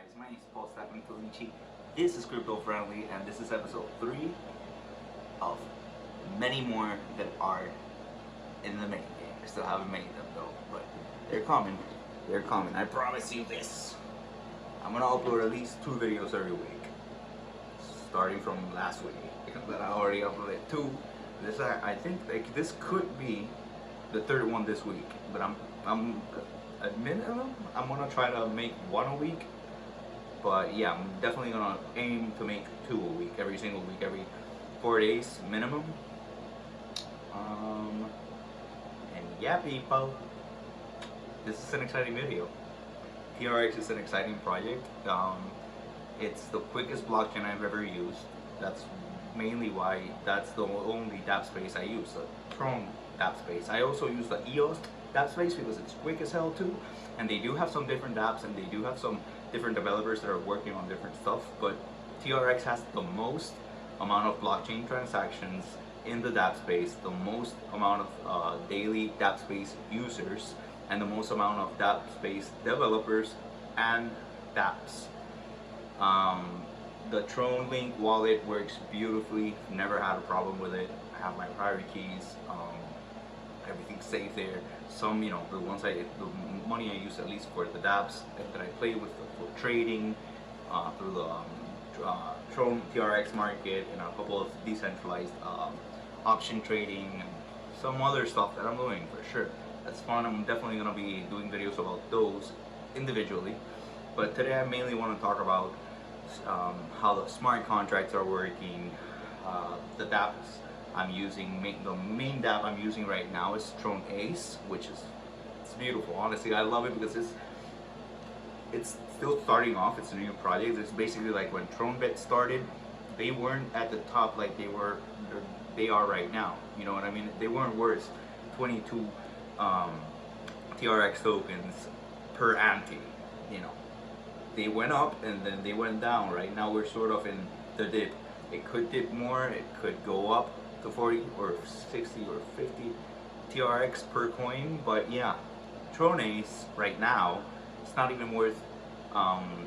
guys, my name is Paul Stefan Felici. This is Crypto Friendly, and this is episode 3 of many more that are in the main game. I still haven't made them though, but they're coming. They're coming. I promise you this. I'm gonna upload at least 2 videos every week, starting from last week. But I already uploaded 2. This I think like this could be the 3rd one this week, but I'm at minimum I'm gonna try to make 1 a week. But yeah, I'm definitely gonna aim to make 2 a week, every single week, every 4 days minimum. And yeah, people, this is an exciting video. TRX is an exciting project. It's the quickest blockchain I've ever used. That's mainly why that's the only Dapp space I use, the Tron Dapp space. I also use the EOS Dapp space because it's quick as hell too, and they do have some different dApps and they do have some different developers that are working on different stuff, but TRX has the most amount of blockchain transactions in the Dapp space, the most amount of daily Dapp space users, and the most amount of Dapp space developers and dApps. The Tron Link wallet works beautifully, never had a problem with it. I have my private keys, everything's safe there. Some, the money I use at least for the dApps that I play with for trading, through the Tron TRXmarket, and a couple of decentralized option trading, and some other stuff that I'm doing for sure. That's fun. I'm definitely gonna be doing videos about those individually, but today I mainly want to talk about how the smart contracts are working, the dApps I'm using. The main dApp I'm using right now is Tron Ace, which is beautiful. Honestly, I love it because it's still starting off. It's a new project. It's basically like when TronBet started, they weren't at the top like they are right now. You know what I mean? They weren't worth 22 TRX tokens per ante. They went up and then they went down. Right now we're sort of in the dip. It could dip more, it could go up to 40 or 60 or 50 TRX per coin, but yeah, Tron Ace right now, it's not even worth 0.1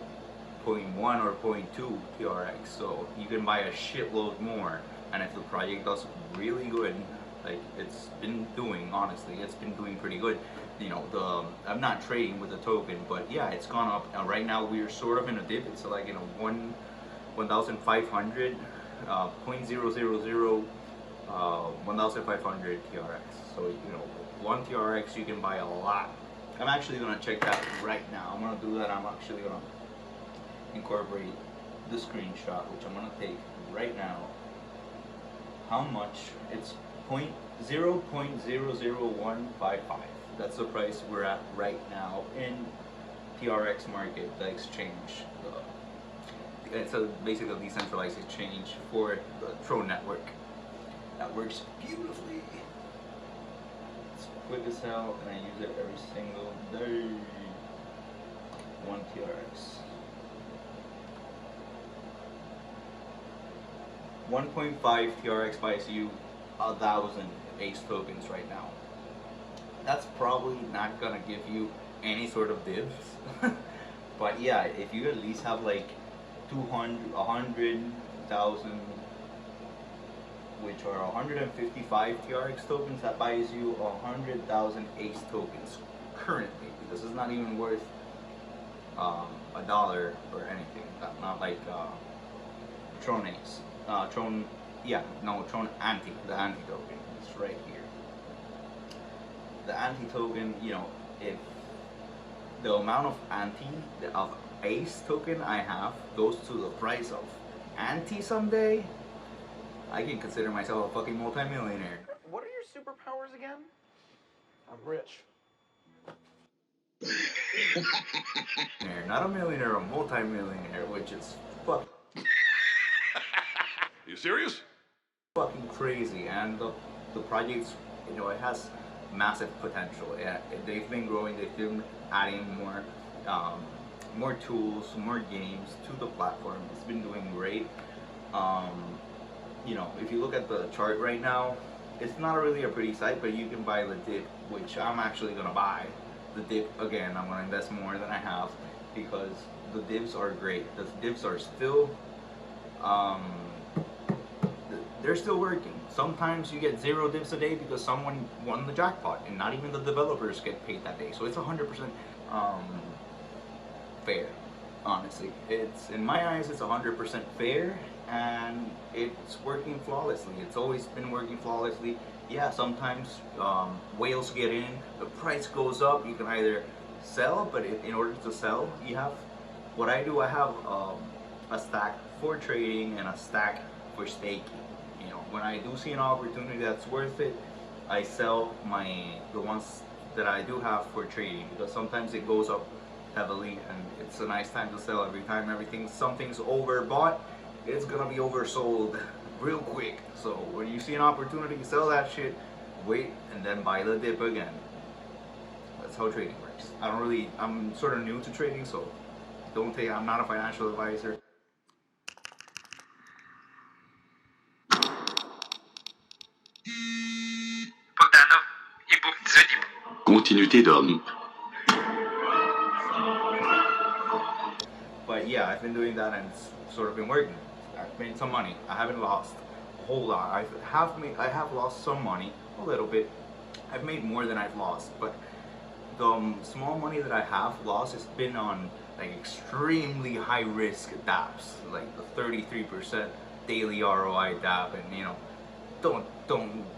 or 0.2 TRX, so you can buy a shitload more. And if the project does really good, like it's been doing, honestly, it's been doing pretty good. I'm not trading with the token, but yeah, it's gone up. And right now we're sort of in a dip. It's like 1,500 0.000 1,500 TRX. So 1 TRX you can buy a lot. I'm actually gonna check that right now. I'm gonna do that. I'm actually gonna incorporate the screenshot, which I'm gonna take right now. How much? It's 0.00155. That's the price we're at right now in TRXmarket, the exchange. It's basically a decentralized exchange for the Tron network. That works beautifully. It's quick as hell, and I use it every single day. 1 TRX. 1.5 TRX buys you 1,000 Ace tokens right now. That's probably not gonna give you any sort of divs, but yeah, if you at least have like 100,000, which are 155 TRX tokens, that buys you 100,000 Ace tokens currently, because it's not even worth $1 or anything. Not like Tron Ace. Tron Anti, the Anti token. It's right here. The Anti token, if the amount of Ace token I have goes to the price of Anti someday, I can consider myself a fucking multi-millionaire. What are your superpowers again? I'm rich. Not a millionaire, a multi-millionaire, which is fuck. Are you serious? Fucking crazy. And the project's, it has massive potential. Yeah, they've been growing. They've been adding more tools, more games to the platform. It's been doing great. If you look at the chart right now, it's not really a pretty sight, but you can buy the dip, which I'm actually gonna buy the dip again. I'm gonna invest more than I have, because the divs are great. The divs are still, um, they're still working. Sometimes you get 0 divs a day because someone won the jackpot, and not even the developers get paid that day. So it's 100% fair. Honestly, it's, in my eyes, it's 100% fair, and it's working flawlessly. It's always been working flawlessly. Yeah, sometimes whales get in, the price goes up. You can either sell, but in order to sell, you have, what I do, I have a stack for trading and a stack for staking. You know, when I do see an opportunity that's worth it, I sell the ones that I do have for trading, because sometimes it goes up heavily, and it's a nice time to sell. Every time something's overbought, it's gonna be oversold real quick. So when you see an opportunity, sell that shit, wait, and then buy the dip again. That's how trading works. I'm sort of new to trading, so I'm not a financial advisor. Continuité d'homme. But yeah, I've been doing that, and it's sort of been working. I've made some money. I haven't lost a whole lot. I have lost some money, a little bit. I've made more than I've lost, but the small money that I have lost has been on like extremely high risk dapps, like the 33% daily ROI Dapp, and you know, don't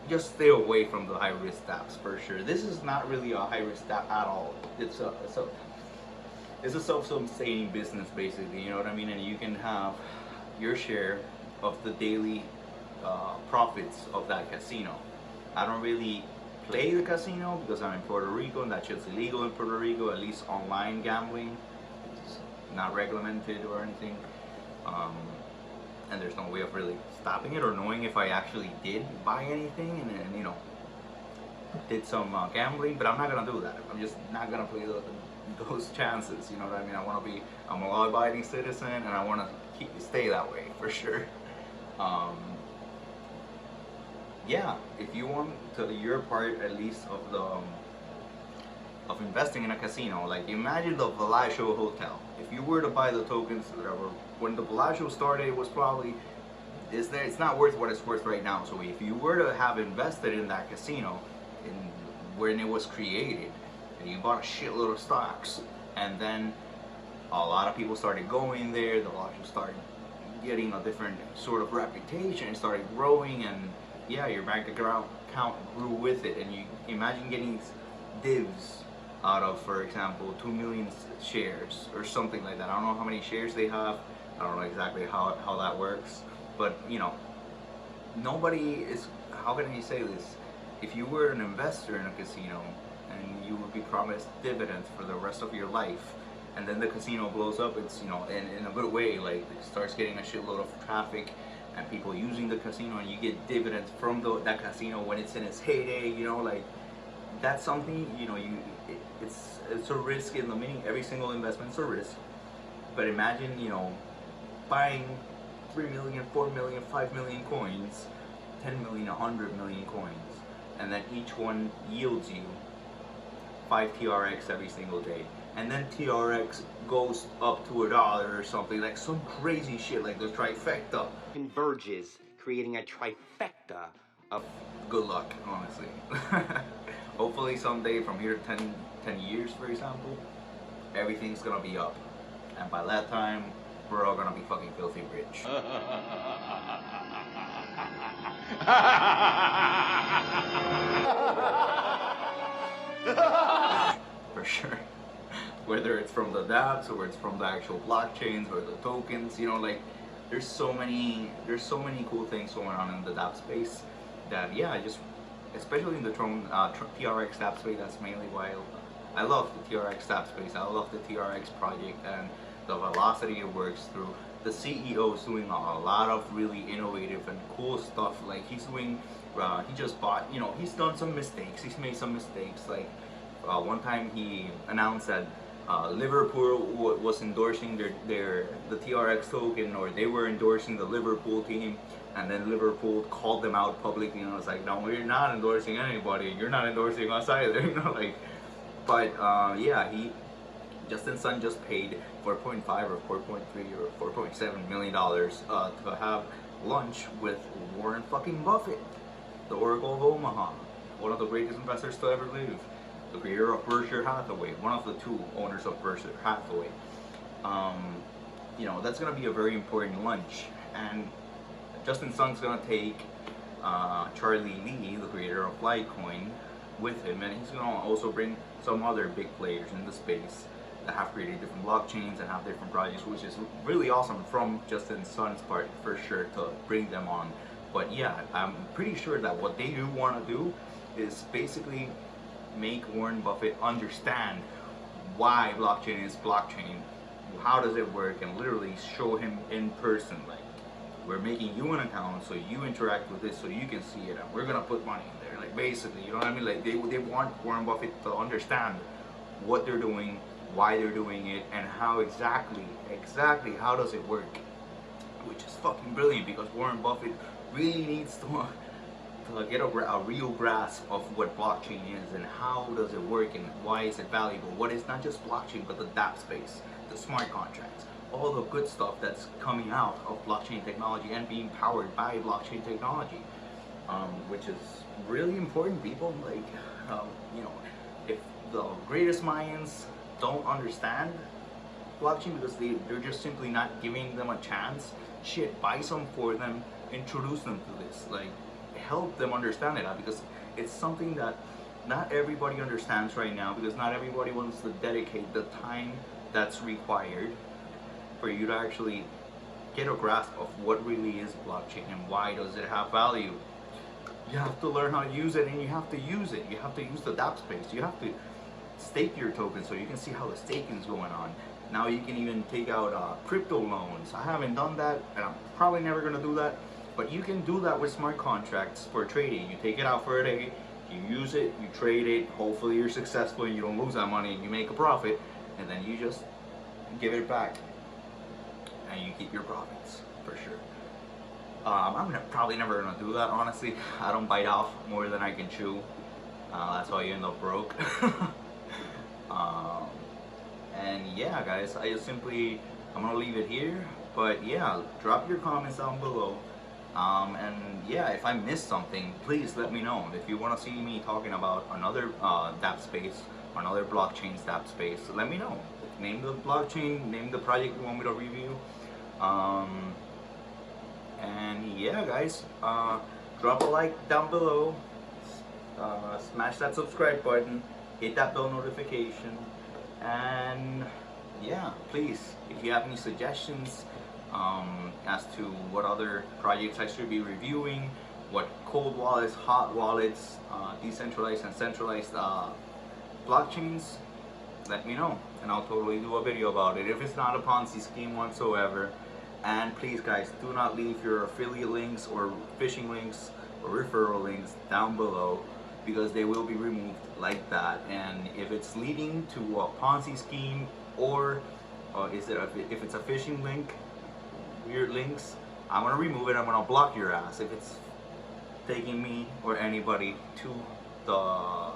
just stay away from the high risk dapps for sure. This is not really a high risk Dapp at all. It's a self-sustaining business, basically, you know what I mean? And you can have your share of the daily profits of that casino. I don't really play the casino because I'm in Puerto Rico, and that shit's illegal in Puerto Rico, at least online gambling. It's not regulated or anything. And there's no way of really stopping it or knowing if I actually did buy anything and you know, did some gambling, but I'm not gonna do that. I'm just not gonna play those chances, you know what I mean? I'm a law-abiding citizen, and I want to stay that way for sure. Yeah, if you want to your part at least of the of investing in a casino, like imagine the Bellagio Hotel. If you were to buy the tokens, whatever, when the Bellagio started, it was probably it's not worth what it's worth right now. So if you were to have invested in that casino when it was created, and you bought a shitload of stocks, and then a lot of people started going there, the Bellagio started getting a different sort of reputation, it started growing, and yeah, your bank account grew with it. And you imagine getting divs out of, for example, 2 million shares or something like that. I don't know how many shares they have, I don't know exactly how that works, but you know, nobody is, how can I say this, if you were an investor in a casino and you would be promised dividends for the rest of your life, and then the casino blows up, it's, you know, in a good way, like it starts getting a shitload of traffic and people using the casino, and you get dividends from that casino when it's in its heyday, you know, like that's something, you know, it's a risk in the beginning. Every single investment's a risk, but imagine, you know, buying 3 million, 4 million, 5 million coins, 10 million, 100 million coins, and then each one yields you 5 TRX every single day, and then TRX goes up to $1 or something, like some crazy shit, like the trifecta converges, creating a trifecta of good luck, honestly. Hopefully someday, from here to 10 years, for example, everything's gonna be up, and by that time we're all gonna be fucking filthy rich. For sure. Whether it's from the dApps or it's from the actual blockchains or the tokens, you know, like there's so many cool things going on in the Dapp space that, yeah, especially in the Tron TRX Dapp space, that's mainly why I love the TRX Dapp space. I love the TRX project and the velocity it works through. The CEO is doing a lot of really innovative and cool stuff. Like he's doing, he just bought, you know, he's done some mistakes. He's made some mistakes. Like one time he announced that Liverpool was endorsing the TRX token, or they were endorsing the Liverpool team, and then Liverpool called them out publicly, and I was like, no, you're not endorsing anybody. You're not endorsing us either, you know, like. But yeah, Justin Sun just paid 4.5 or 4.3 or 4.7 million dollars to have lunch with Warren fucking Buffett, the Oracle of Omaha, one of the greatest investors to ever live, the creator of Berkshire Hathaway, one of the two owners of Berkshire Hathaway. You know, that's gonna be a very important lunch, and Justin Sun's gonna take Charlie Lee, the creator of Litecoin, with him, and he's gonna also bring some other big players in the space that have created different blockchains and have different projects, which is really awesome from Justin Sun's part for sure to bring them on. But yeah, I'm pretty sure that what they do want to do is basically make Warren Buffett understand why blockchain is blockchain, how does it work, and literally show him in person, like, we're making you an account so you interact with this so you can see it, and we're gonna put money in there, like, basically, you know what I mean? Like, they want Warren Buffett to understand what they're doing, why they're doing it, and how exactly how does it work, which is fucking brilliant, because Warren Buffett really needs to get a real grasp of what blockchain is and how does it work and why is it valuable, what is not just blockchain but the Dapp space, the smart contracts, all the good stuff that's coming out of blockchain technology and being powered by blockchain technology, which is really important, people. Like, you know, if the greatest minds don't understand blockchain because they're just simply not giving them a chance, shit, buy some for them, introduce them to this, like, help them understand it, because it's something that not everybody understands right now, because not everybody wants to dedicate the time that's required for you to actually get a grasp of what really is blockchain and why does it have value. You have to learn how to use it, and you have to use it. You have to use the Dapp space. You have to stake your token so you can see how the staking is going on. Now you can even take out crypto loans. I haven't done that, and I'm probably never going to do that, but you can do that with smart contracts for trading. You take it out for a day, you use it, you trade it, hopefully you're successful and you don't lose that money and you make a profit, and then you just give it back and you keep your profits, for sure. I'm probably never gonna do that, honestly. I don't bite off more than I can chew. That's why you end up broke. And yeah, guys, I'm gonna leave it here. But yeah, drop your comments down below. And yeah, if I missed something, please let me know. If you want to see me talking about another Dapp space, another blockchain's Dapp space, let me know. Name the blockchain, name the project you want me to review. And yeah, guys, drop a like down below, smash that subscribe button, hit that bell notification, and yeah, please, if you have any suggestions as to what other projects I should be reviewing, what cold wallets, hot wallets, decentralized and centralized blockchains, let me know, and I'll totally do a video about it if it's not a Ponzi scheme whatsoever. And please, guys, do not leave your affiliate links or phishing links or referral links down below, because they will be removed like that. And if it's leading to a Ponzi scheme, or if it's a phishing link, weird links, I'm gonna remove it. I'm gonna block your ass if it's taking me or anybody to a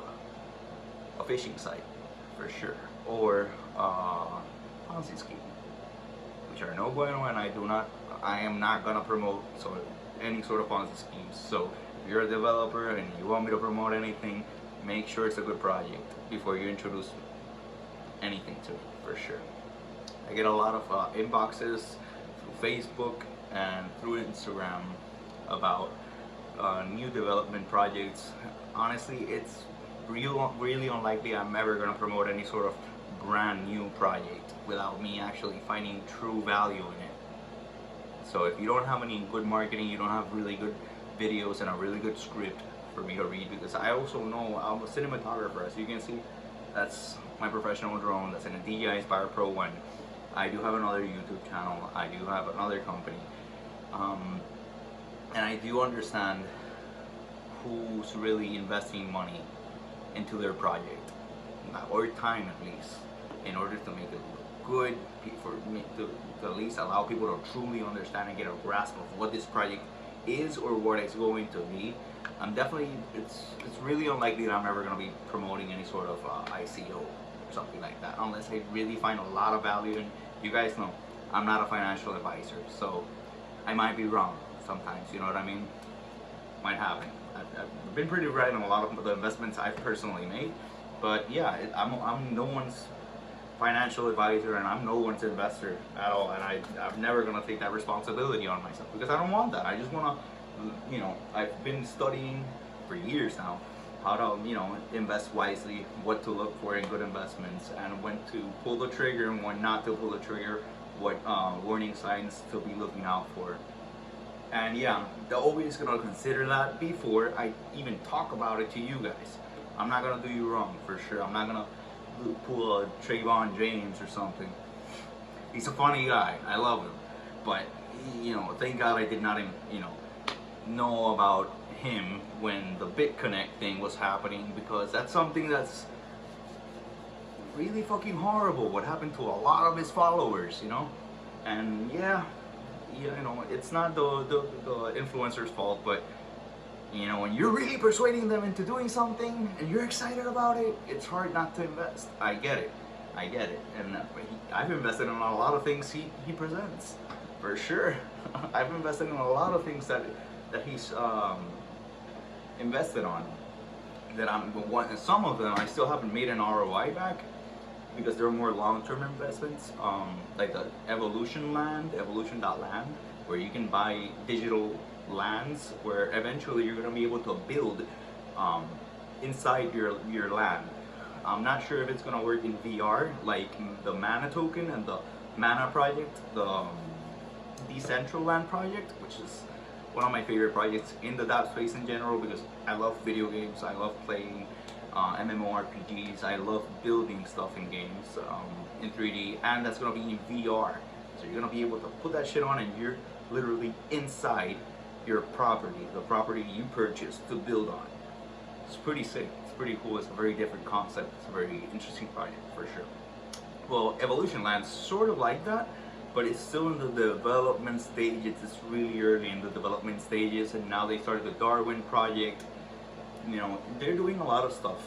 phishing site, for sure, or Ponzi scheme, which are no bueno, and I am not gonna promote any sort of Ponzi schemes. So if you're a developer and you want me to promote anything, make sure it's a good project before you introduce anything to me, for sure. I get a lot of inboxes through Facebook and through Instagram about new development projects. Honestly, it's really unlikely I'm ever gonna promote any sort of brand new project without me actually finding true value in it. So if you don't have any good marketing, you don't have really good videos and a really good script for me to read, because I also know I'm a cinematographer, as you can see, that's my professional drone, that's in a DJI Inspire Pro 1. I do have another YouTube channel, I do have another company, and I do understand who's really investing money into their project, or time at least, in order to make it look good, for me to at least allow people to truly understand and get a grasp of what this project is or what it's going to be. It's really unlikely that I'm ever going to be promoting any sort of ICO something like that, unless I really find a lot of value. And you guys know I'm not a financial advisor, so I might be wrong sometimes, you know what I mean? Might happen. I've been pretty right on a lot of the investments I've personally made, but yeah, I'm no one's financial advisor, and I'm no one's investor at all, and I'm never gonna take that responsibility on myself, because I don't want that. I just wanna, you know, I've been studying for years now how to, you know, invest wisely, what to look for in good investments, and when to pull the trigger and when not to pull the trigger, what warning signs to be looking out for. And yeah, they're always gonna consider that before I even talk about it to you guys. I'm not gonna do you wrong, for sure. I'm not gonna pull a Trayvon James or something. He's a funny guy, I love him, but you know, thank God I did not, you know about him when the BitConnect thing was happening, because that's something that's really fucking horrible. What happened to a lot of his followers, you know? And yeah, you know, it's not the influencer's fault, but you know, when you're really persuading them into doing something and you're excited about it, it's hard not to invest. I get it, and I've invested in a lot of things he presents, for sure. I've invested in a lot of things that he's invested on, that some of them I still haven't made an ROI back, because they're more long-term investments, like the evolution.land, where you can buy digital lands where eventually you're going to be able to build inside your land. I'm not sure if it's going to work in VR like the Mana token and the Mana project, the Decentralized project, which is one of my favorite projects in the Dapp space in general, because I love video games, I love playing MMORPGs, I love building stuff in games in 3D, and that's going to be in VR. So you're going to be able to put that shit on and you're literally inside your property, the property you purchased to build on. It's pretty sick, it's pretty cool, it's a very different concept, it's a very interesting project for sure. Well, Evolution Land's sort of like that, but it's still in the development stages. It's really early in the development stages, and now they started the Darwin project. You know, they're doing a lot of stuff,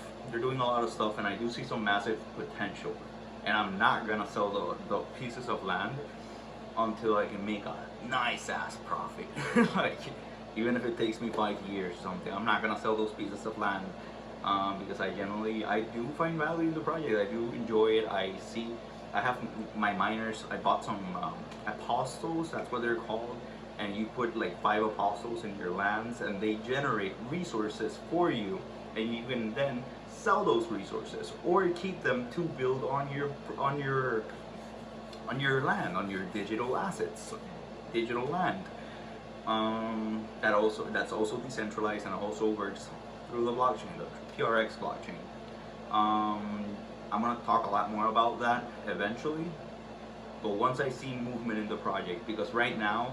and I do see some massive potential. And I'm not gonna sell the pieces of land until I can make a nice ass profit. Like, even if it takes me 5 years or something, I'm not gonna sell those pieces of land, because I do find value in the project. I do enjoy it. I have my miners. I bought some apostles, that's what they're called, and you put like 5 apostles in your lands, and they generate resources for you, and you can then sell those resources or keep them to build on your land, on your digital assets, digital land. That's also decentralized, and also works through the blockchain, the TRX blockchain. I'm gonna talk a lot more about that eventually, but once I see movement in the project, because right now,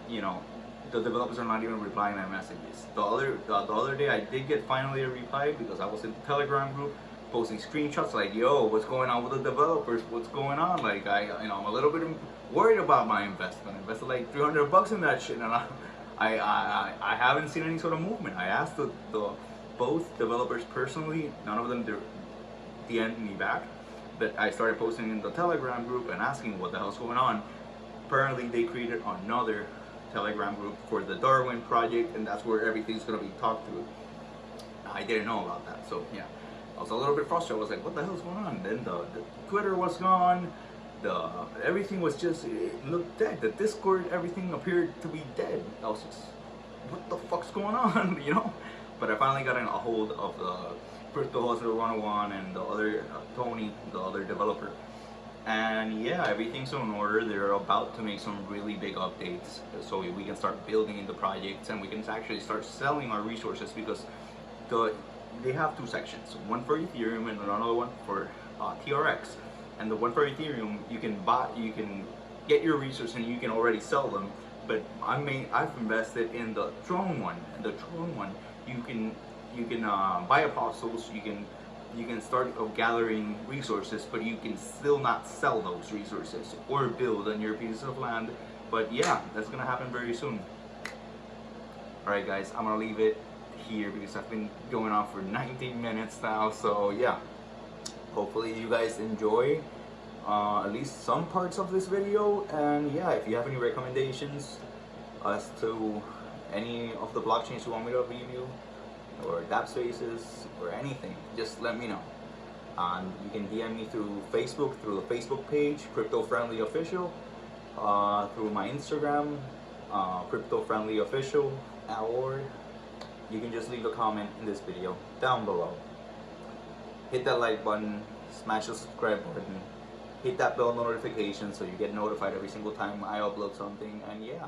you know, the developers are not even replying my messages. The other day I did get finally a reply, because I was in the Telegram group posting screenshots like, yo, what's going on with the developers? What's going on? Like, I'm a little bit worried about my investment. I invested like $300 in that shit, and I haven't seen any sort of movement. I asked the both developers personally, none of them DM'd me back, but I started posting in the Telegram group and asking what the hell's going on. Apparently they created another Telegram group for the Darwin project, and that's where everything's gonna be talked through. I didn't know about that, so yeah, I was a little bit frustrated. I was like, what the hell's going on? Then the Twitter was gone, everything was just, it looked dead. The Discord, everything appeared to be dead. I was just, what the fuck's going on, you know? But I finally got in a hold of the Crypto Hustler 101 and the other Tony, the other developer, and yeah, everything's in order. They're about to make some really big updates, so we can start building in the projects, and we can actually start selling our resources, because they have 2 sections, one for Ethereum and another one for TRX. And the one for Ethereum, you can get your resources and you can already sell them. But I've invested in the Tron one. The Tron one, you can buy apostles. You can start gathering resources, but you can still not sell those resources or build on your pieces of land. But yeah, that's gonna happen very soon. Alright guys, I'm gonna leave it here because I've been going on for 19 minutes now, so yeah. hopefully you guys enjoy at least some parts of this video. And yeah, if you have any recommendations as to any of the blockchains you want me to review, or Dapp spaces, or anything, just let me know. And you can DM me through Facebook, through the Facebook page, Crypto Friendly Official, through my Instagram, Crypto Friendly Official, or you can just leave a comment in this video down below. Hit that like button, smash the subscribe button, hit that bell notification so you get notified every single time I upload something, and yeah.